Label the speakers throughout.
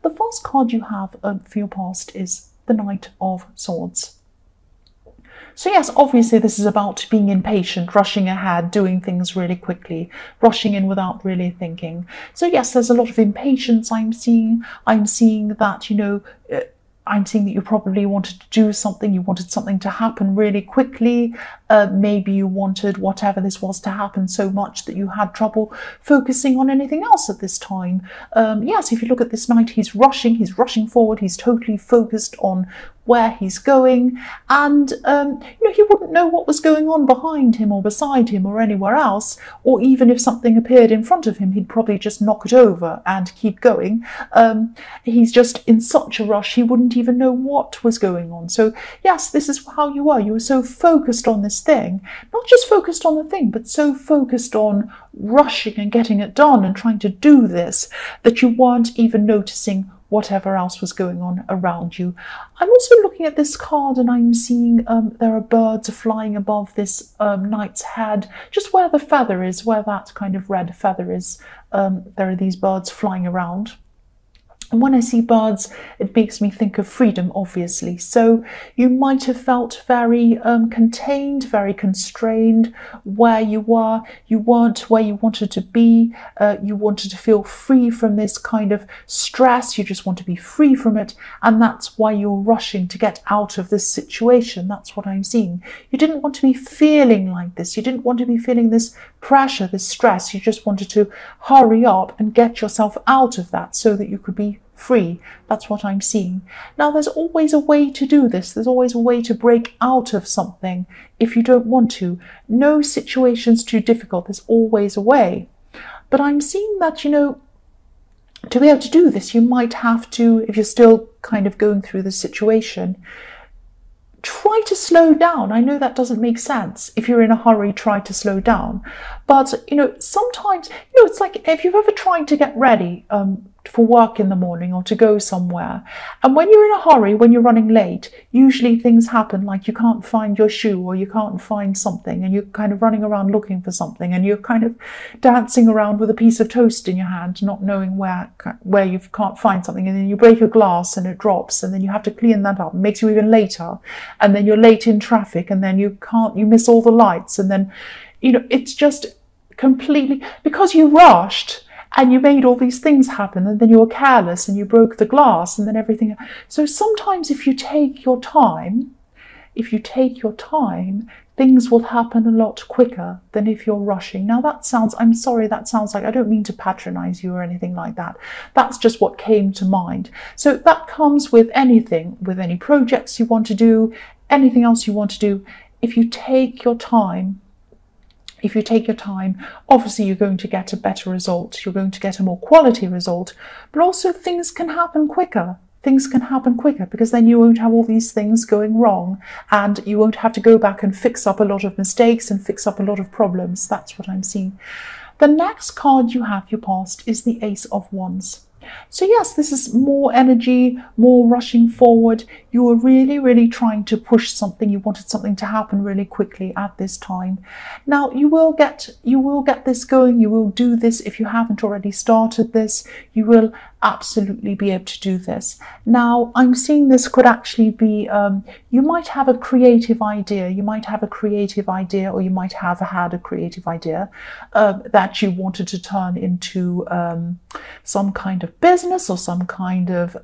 Speaker 1: The first card you have for your past is the Knight of Swords. So yes, obviously this is about being impatient, rushing ahead, doing things really quickly, rushing in without really thinking. So yes, there's a lot of impatience I'm seeing. I'm seeing that, I'm seeing that you probably wanted to do something, you wanted something to happen really quickly. Maybe you wanted whatever this was to happen so much that you had trouble focusing on anything else at this time. Yes, if you look at this knight, he's rushing forward, he's totally focused on where he's going, and he wouldn't know what was going on behind him or beside him or anywhere else, or even if something appeared in front of him, he'd probably just knock it over and keep going. He's just in such a rush, he wouldn't even know what was going on. So yes, this is how you were so focused on this thing, not just focused on the thing, but so focused on rushing and getting it done and trying to do this that you weren't even noticing whatever else was going on around you. I'm also looking at this card and I'm seeing there are birds flying above this knight's head, just where the feather is, where that kind of red feather is. There are these birds flying around. And when I see birds, it makes me think of freedom, obviously. So you might have felt very contained, very constrained where you were. You weren't where you wanted to be. You wanted to feel free from this kind of stress. You just want to be free from it. And that's why you're rushing to get out of this situation. That's what I'm seeing. You didn't want to be feeling like this. You didn't want to be feeling this pressure, this stress. You just wanted to hurry up and get yourself out of that so that you could be free. That's what I'm seeing. Now, there's always a way to do this. There's always a way to break out of something if you don't want to. No situation's too difficult. There's always a way. But I'm seeing that, to be able to do this, you might have to, if you're still kind of going through the situation, try to slow down. I know that doesn't make sense. If you're in a hurry, try to slow down. But, sometimes, it's like if you've ever tried to get ready for work in the morning or to go somewhere, and when you're in a hurry, when you're running late, usually things happen like you can't find your shoe or you can't find something, and you're kind of running around looking for something, and you're kind of dancing around with a piece of toast in your hand, not knowing where you can't find something, and then you break a glass and it drops, and then you have to clean that up. It makes you even later, and then you're late in traffic, and then you miss all the lights, and then it's just completely because you rushed and you made all these things happen, and then you were careless and you broke the glass, and then everything. So sometimes if you take your time, things will happen a lot quicker than if you're rushing. Now I'm sorry, that sounds like, I don't mean to patronize you or anything like that. That's just what came to mind. So that comes with anything, with any projects you want to do, anything else you want to do. If you take your time, obviously you're going to get a better result. You're going to get a more quality result, but also things can happen quicker. Things can happen quicker because then you won't have all these things going wrong, and you won't have to go back and fix up a lot of mistakes and fix up a lot of problems. That's what I'm seeing. The next card you have, your past, is the Ace of Wands. So yes, this is more energy, more rushing forward. You were really, really trying to push something. You wanted something to happen really quickly at this time. Now you will get this going. You will do this. If you haven't already started this, you will absolutely be able to do this. Now I'm seeing this could actually be, you might have a creative idea. Or you might have had a creative idea that you wanted to turn into some kind of business or some kind of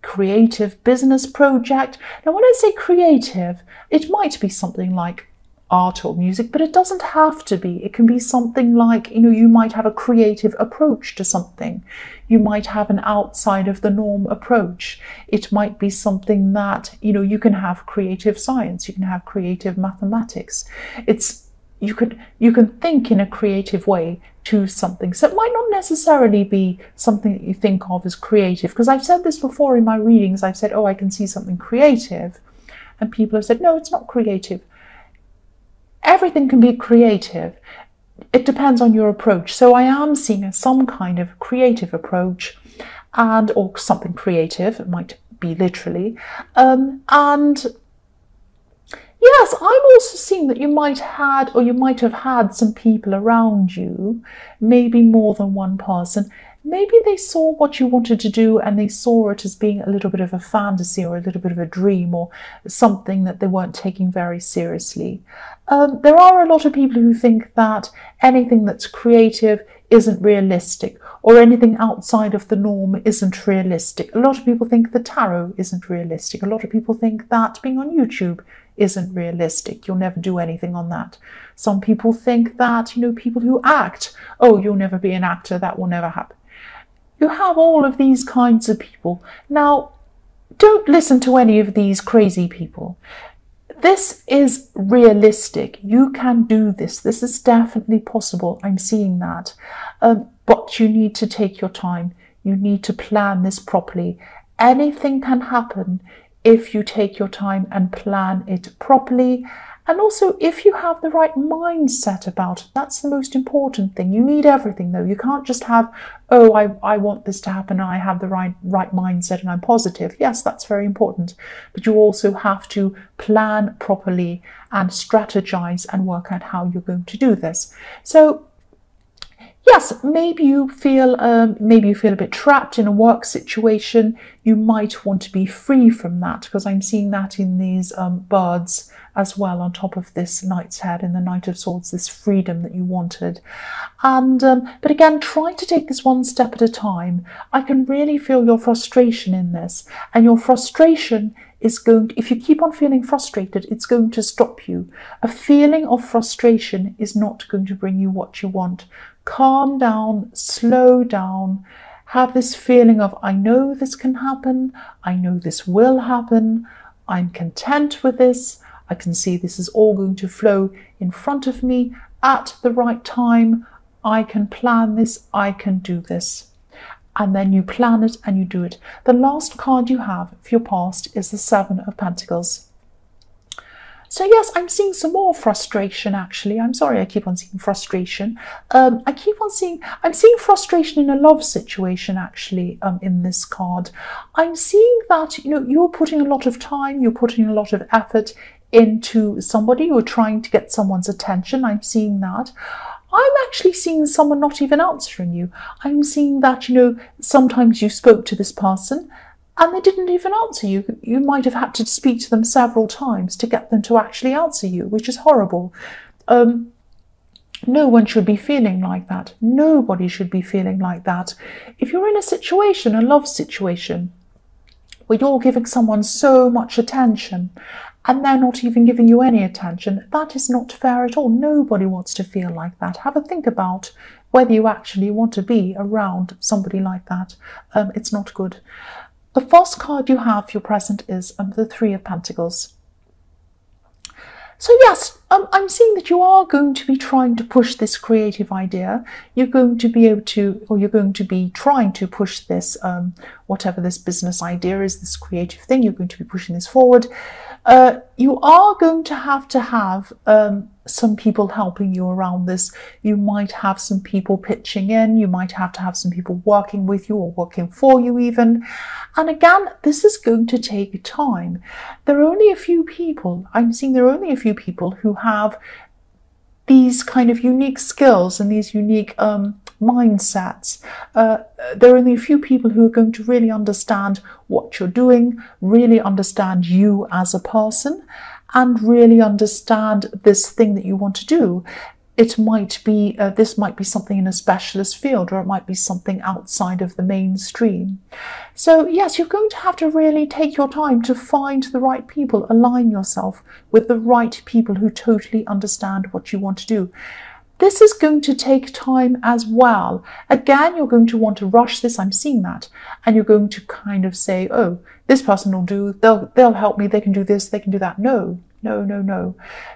Speaker 1: creative business project. Now when I say creative, it might be something like art or music, but it doesn't have to be. It can be something like, you might have a creative approach to something. You might have an outside of the norm approach. It might be something that, you can have creative science, you can have creative mathematics. You can think in a creative way to something. So it might not necessarily be something that you think of as creative, because I've said this before in my readings. I've said, I can see something creative, and people have said, no, it's not creative. Everything can be creative. It depends on your approach. So I am seeing some kind of creative approach, or something creative. It might be literally, and yes, I'm also seeing that you might have had some people around you, maybe more than one person. maybe they saw what you wanted to do and they saw it as being a little bit of a fantasy or a little bit of a dream or something that they weren't taking very seriously. There are a lot of people who think that anything that's creative isn't realistic, or anything outside of the norm isn't realistic. A lot of people think the tarot isn't realistic. A lot of people think that being on YouTube isn't realistic. You'll never do anything on that. Some people think that, people who act, oh, you'll never be an actor, that will never happen. You have all of these kinds of people. Now, don't listen to any of these crazy people. This is realistic. You can do this. This is definitely possible. I'm seeing that. But you need to take your time. You need to plan this properly. Anything can happen if you take your time and plan it properly. And also, if you have the right mindset about it, that's the most important thing. You need everything, though. You can't just have, oh, I want this to happen, and I have the right mindset and I'm positive. Yes, that's very important. But you also have to plan properly and strategize and work out how you're going to do this. So, yes, maybe you feel a bit trapped in a work situation. You might want to be free from that, because I'm seeing that in these birds as well, on top of this Knight's Head in the Knight of Swords, this freedom that you wanted. And but again, try to take this one step at a time. I can really feel your frustration in this, and your frustration is going to, if you keep on feeling frustrated, it's going to stop you. A feeling of frustration is not going to bring you what you want. Calm down, slow down, have this feeling of, I know this can happen, I know this will happen, I'm content with this, I can see this is all going to flow in front of me at the right time, I can plan this, I can do this. And then you plan it and you do it. The last card you have for your past is the Seven of Pentacles. So yes, I'm seeing some more frustration, actually. I'm sorry I keep on seeing frustration. I'm seeing frustration in a love situation, actually, in this card. I'm seeing that, you're putting a lot of time, you're putting a lot of effort into somebody, you're trying to get someone's attention. I'm seeing that. I'm actually seeing someone not even answering you. I'm seeing that, sometimes you spoke to this person and they didn't even answer you. You might have had to speak to them several times to get them to actually answer you, which is horrible. No one should be feeling like that. Nobody should be feeling like that. If you're in a situation, a love situation, where you're giving someone so much attention and they're not even giving you any attention, that is not fair at all. Nobody wants to feel like that. Have a think about whether you actually want to be around somebody like that. It's not good. The first card you have for your present is the Three of Pentacles. So yes, I'm seeing that you are going to be trying to push this creative idea. You're going to be able to, or you're going to be trying to push this, whatever this business idea is, this creative thing, you're going to be pushing this forward. You are going to have some people helping you around this. You might have some people pitching in. You might have to have some people working with you or working for you even. And again, this is going to take time. There are only a few people, I'm seeing there are only a few people who have these kind of unique skills and these unique mindsets. There are only a few people who are going to really understand what you're doing, really understand you as a person, and really understand this thing that you want to do. It might be, this might be something in a specialist field, or it might be something outside of the mainstream. So yes, you're going to have to really take your time to find the right people, align yourself with the right people who totally understand what you want to do. This is going to take time as well. Again, you're going to want to rush this, I'm seeing that. And you're going to kind of say, oh, this person will do, they'll help me, they can do this, they can do that. No.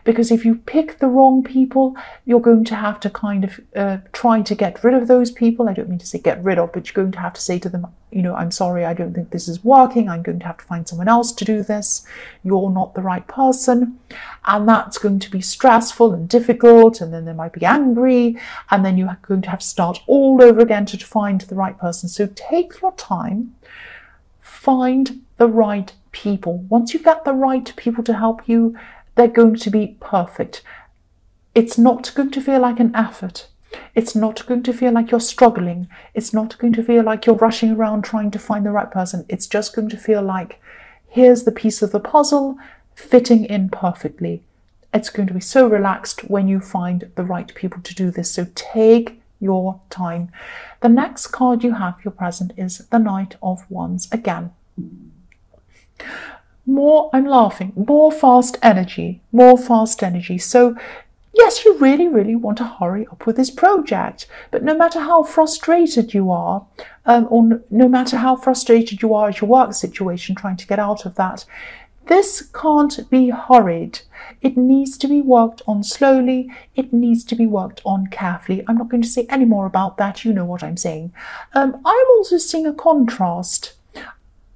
Speaker 1: Because if you pick the wrong people, you're going to have to kind of try to get rid of those people. I don't mean to say get rid of, but you're going to have to say to them, I'm sorry, I don't think this is working. I'm going to have to find someone else to do this. You're not the right person. And that's going to be stressful and difficult. And then they might be angry. And then you're going to have to start all over again to find the right person. So take your time. Find the right people. Once you get the right people to help you, they're going to be perfect. It's not going to feel like an effort. It's not going to feel like you're struggling. It's not going to feel like you're rushing around trying to find the right person. It's just going to feel like, here's the piece of the puzzle fitting in perfectly. It's going to be so relaxed when you find the right people to do this. So take your time. The next card you have, your present, is the Knight of Wands. Again, I'm laughing, more fast energy, more fast energy. So yes, you really, really want to hurry up with this project, but no matter how frustrated you are, or no matter how frustrated you are at your work situation, trying to get out of that, this can't be hurried. It needs to be worked on slowly. It needs to be worked on carefully. I'm not going to say any more about that. You know what I'm saying. I'm also seeing a contrast.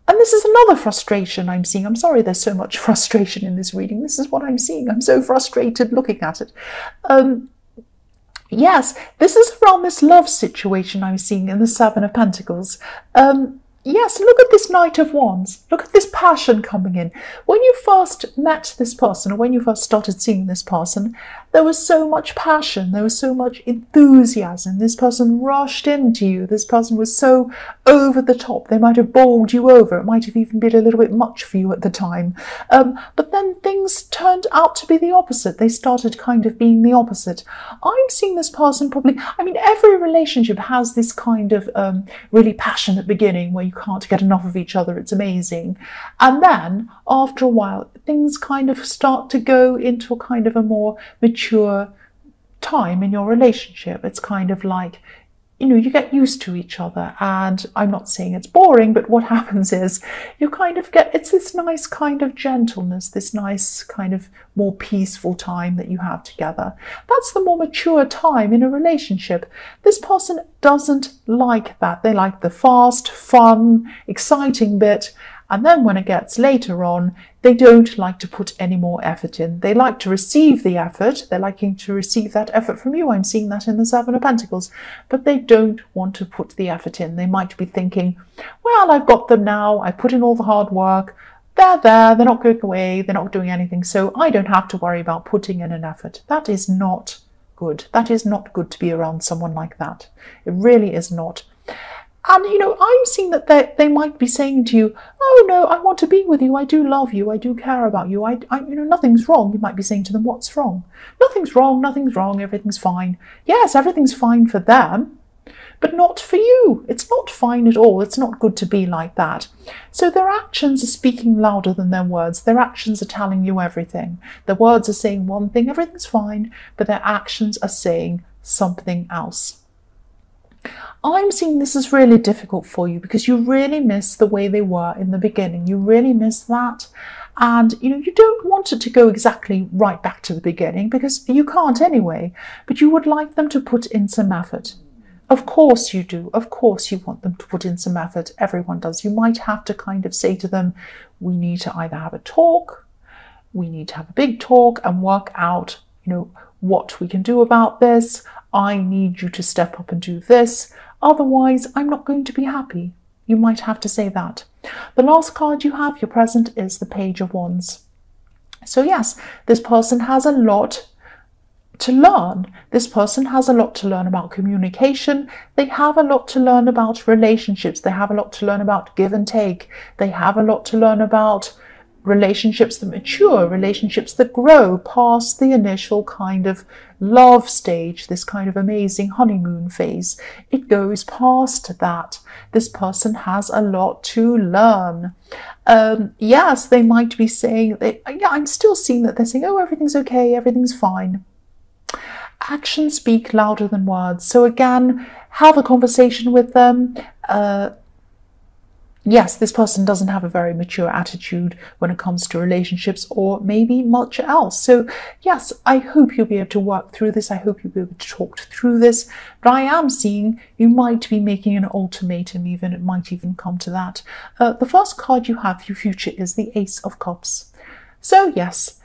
Speaker 1: And this is another frustration I'm seeing. I'm sorry there's so much frustration in this reading. This is what I'm seeing. I'm so frustrated looking at it. Yes, this is around this love situation I'm seeing in the Seven of Pentacles. Yes, look at this Knight of Wands. Look at this passion coming in. When you first met this person, or when you first started seeing this person, there was so much passion. There was so much enthusiasm. This person rushed into you. This person was so over the top. They might have bowled you over. It might have even been a little bit much for you at the time. But then things turned out to be the opposite. They started kind of being the opposite. I'm seeing this person probably, I mean, every relationship has this kind of really passionate beginning where you can't get enough of each other. It's amazing. And then after a while, things kind of start to go into a kind of a more mature time in your relationship. It's kind of like, you know, you get used to each other, and I'm not saying it's boring, but what happens is you kind of get, it's this nice kind of gentleness, this nice kind of more peaceful time that you have together. That's the more mature time in a relationship. This person doesn't like that. They like the fast, fun, exciting bit. And then when it gets later on, they don't like to put any more effort in. They like to receive the effort. They're liking to receive that effort from you. I'm seeing that in the Seven of Pentacles. But they don't want to put the effort in. They might be thinking, well, I've got them now. I put in all the hard work. They're there. They're not going away. They're not doing anything. So I don't have to worry about putting in an effort. That is not good. That is not good to be around someone like that. It really is not. And, you know, I'm seeing that they might be saying to you, oh, no, I want to be with you. I do love you. I do care about you. You know, nothing's wrong. You might be saying to them, what's wrong? Nothing's wrong. Nothing's wrong. Everything's fine. Yes, everything's fine for them, but not for you. It's not fine at all. It's not good to be like that. So their actions are speaking louder than their words. Their actions are telling you everything. Their words are saying one thing, everything's fine, but their actions are saying something else. I'm seeing this is really difficult for you because you really miss the way they were in the beginning. You really miss that. And, you know, you don't want it to go exactly right back to the beginning because you can't anyway. But you would like them to put in some effort. Of course you do. Of course you want them to put in some effort. Everyone does. You might have to kind of say to them, we need to either have a talk, we need to have a big talk and work out, you know, what we can do about this. I need you to step up and do this. Otherwise, I'm not going to be happy. You might have to say that. The last card you have, your present, is the Page of Wands. So yes, this person has a lot to learn. This person has a lot to learn about communication. They have a lot to learn about relationships. They have a lot to learn about give and take. They have a lot to learn about relationships that mature, relationships that grow past the initial kind of love stage, this kind of amazing honeymoon phase. It goes past that. This person has a lot to learn. Yes, they might be saying, I'm still seeing that they're saying, oh, everything's okay, everything's fine. Actions speak louder than words. So again, have a conversation with them. Yes, this person doesn't have a very mature attitude when it comes to relationships or maybe much else. So yes, I hope you'll be able to work through this. I hope you'll be able to talk through this. But I am seeing you might be making an ultimatum even. It might even come to that. The first card you have, your future, is the Ace of Cups. So yes,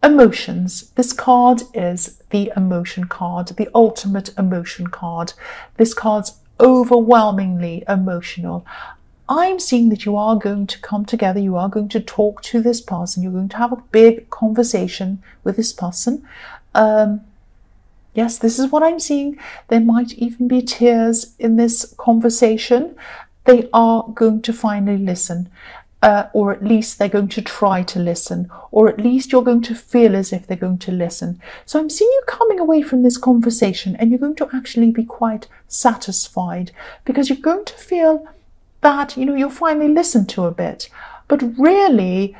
Speaker 1: emotions. This card is the emotion card, the ultimate emotion card. This card's overwhelmingly emotional. I'm seeing that you are going to come together, you are going to talk to this person, you're going to have a big conversation with this person. Yes, this is what I'm seeing. There might even be tears in this conversation. They are going to finally listen. Or at least they're going to try to listen, or at least you're going to feel as if they're going to listen. So I'm seeing you coming away from this conversation and you're going to actually be quite satisfied, because you're going to feel that, you'll finally listen to a bit. But really,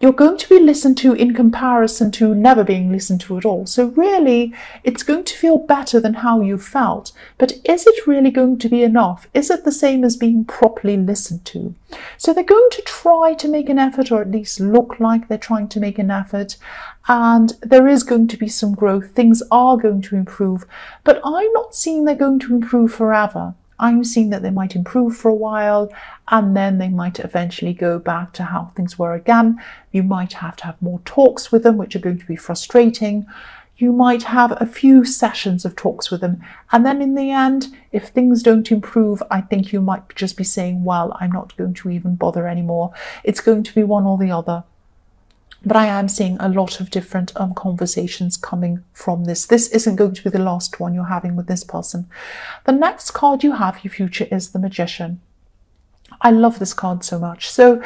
Speaker 1: you're going to be listened to in comparison to never being listened to at all. So really, it's going to feel better than how you felt. But is it really going to be enough? Is it the same as being properly listened to? So they're going to try to make an effort, or at least look like they're trying to make an effort. And there is going to be some growth. Things are going to improve. But I'm not seeing they're going to improve forever. I'm seeing that they might improve for a while, and then they might eventually go back to how things were again. You might have to have more talks with them, which are going to be frustrating. You might have a few sessions of talks with them, and then in the end, if things don't improve, I think you might just be saying, well, I'm not going to even bother anymore. It's going to be one or the other. But I am seeing a lot of different conversations coming from this. This isn't going to be the last one you're having with this person. The next card you have, your future, is the Magician. I love this card so much. So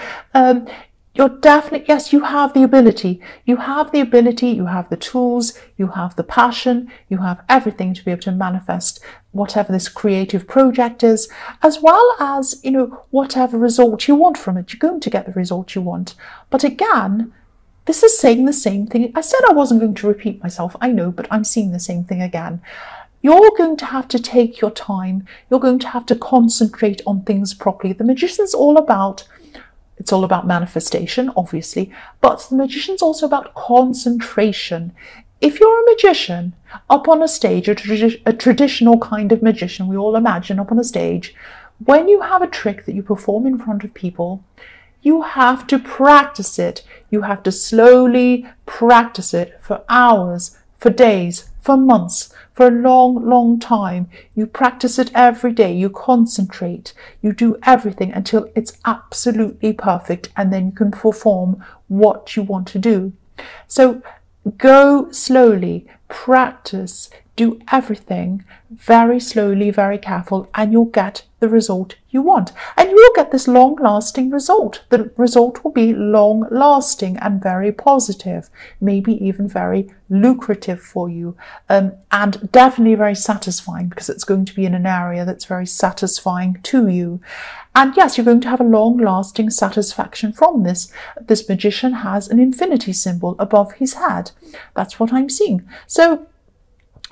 Speaker 1: you're definitely, yes, you have the ability. You have the ability, you have the tools, you have the passion, you have everything to be able to manifest whatever this creative project is, as well as, whatever result you want from it. You're going to get the result you want. But again, this is saying the same thing. I said I wasn't going to repeat myself, I know, but I'm seeing the same thing again. You're going to have to take your time. You're going to have to concentrate on things properly. The Magician's all about, it's all about manifestation, obviously, but the Magician's also about concentration. If you're a magician up on a stage, a traditional kind of magician, we all imagine up on a stage, when you have a trick that you perform in front of people, you have to practice it. You have to slowly practice it for hours, for days, for months, for a long, long time. You practice it every day. You concentrate. You do everything until it's absolutely perfect, and then you can perform what you want to do. So go slowly, practice, do everything very slowly, very careful, and you'll get the result you want. And you will get this long-lasting result. The result will be long-lasting and very positive, maybe even very lucrative for you, and definitely very satisfying, because it's going to be in an area that's very satisfying to you. And yes, you're going to have a long-lasting satisfaction from this. This Magician has an infinity symbol above his head. That's what I'm seeing. So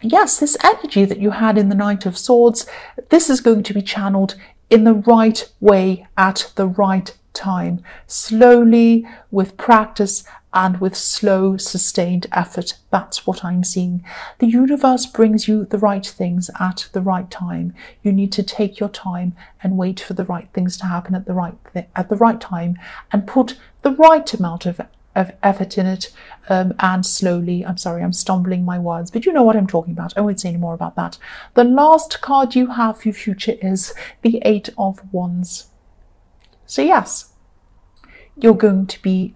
Speaker 1: yes, this energy that you had in the Knight of Swords, this is going to be channeled in the right way at the right time, slowly, with practice and with slow, sustained effort. That's what I'm seeing. The universe brings you the right things at the right time. You need to take your time and wait for the right things to happen at the right time, and put the right amount of effort in it, and slowly. I'm sorry, I'm stumbling my words, but you know what I'm talking about. I won't say any more about that. The last card you have for your future is the Eight of Wands. So yes, you're going to be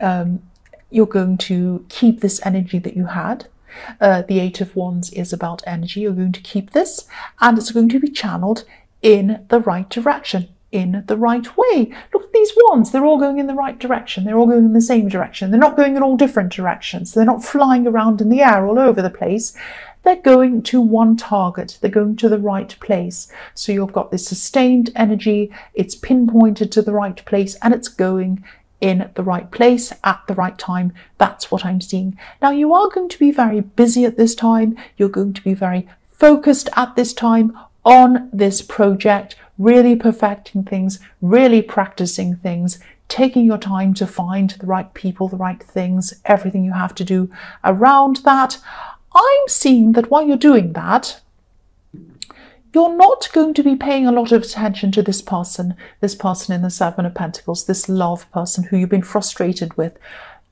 Speaker 1: you're going to keep this energy that you had. The Eight of Wands is about energy. You're going to keep this, and it's going to be channeled in the right direction, in the right way. Look at these wands. They're all going in the right direction. They're all going in the same direction. They're not going in all different directions. They're not flying around in the air all over the place. They're going to one target. They're going to the right place. So you've got this sustained energy. It's pinpointed to the right place, and it's going in the right place at the right time. That's what I'm seeing. Now, you are going to be very busy at this time. You're going to be very focused at this time on this project, really perfecting things, really practicing things, taking your time to find the right people, the right things, everything you have to do around that. I'm seeing that while you're doing that, you're not going to be paying a lot of attention to this person in the Seven of Pentacles, this love person who you've been frustrated with.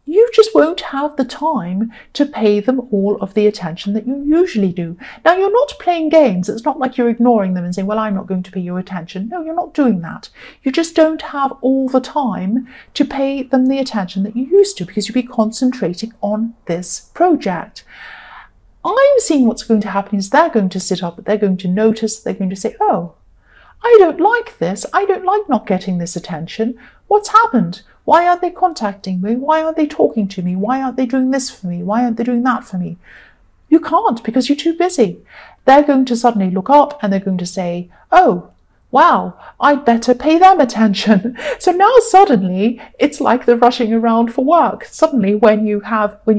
Speaker 1: You just won't have the time to pay them all of the attention that you usually do. Now, you're not playing games. It's not like you're ignoring them and saying, well, I'm not going to pay you attention. No, you're not doing that. You just don't have all the time to pay them the attention that you used to, because you'll be concentrating on this project. I'm seeing what's going to happen is they're going to sit up, they're going to notice, they're going to say, oh, I don't like this. I don't like not getting this attention. What's happened? Why aren't they contacting me? Why aren't they talking to me? Why aren't they doing this for me? Why aren't they doing that for me? You can't because you're too busy. They're going to suddenly look up and they're going to say, oh, wow, I'd better pay them attention. So now suddenly it's like they're rushing around for work. Suddenly when you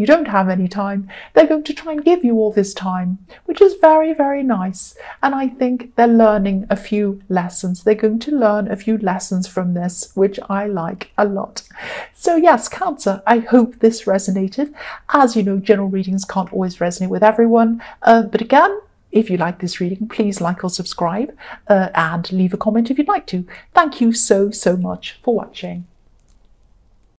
Speaker 1: don't have any time, they're going to try and give you all this time, which is very, very nice. And I think they're learning a few lessons. They're going to learn a few lessons from this, which I like a lot. So yes, Cancer, I hope this resonated. As you know, general readings can't always resonate with everyone. But again, if you like this reading, please like or subscribe and leave a comment if you'd like to. Thank you so, so much for watching.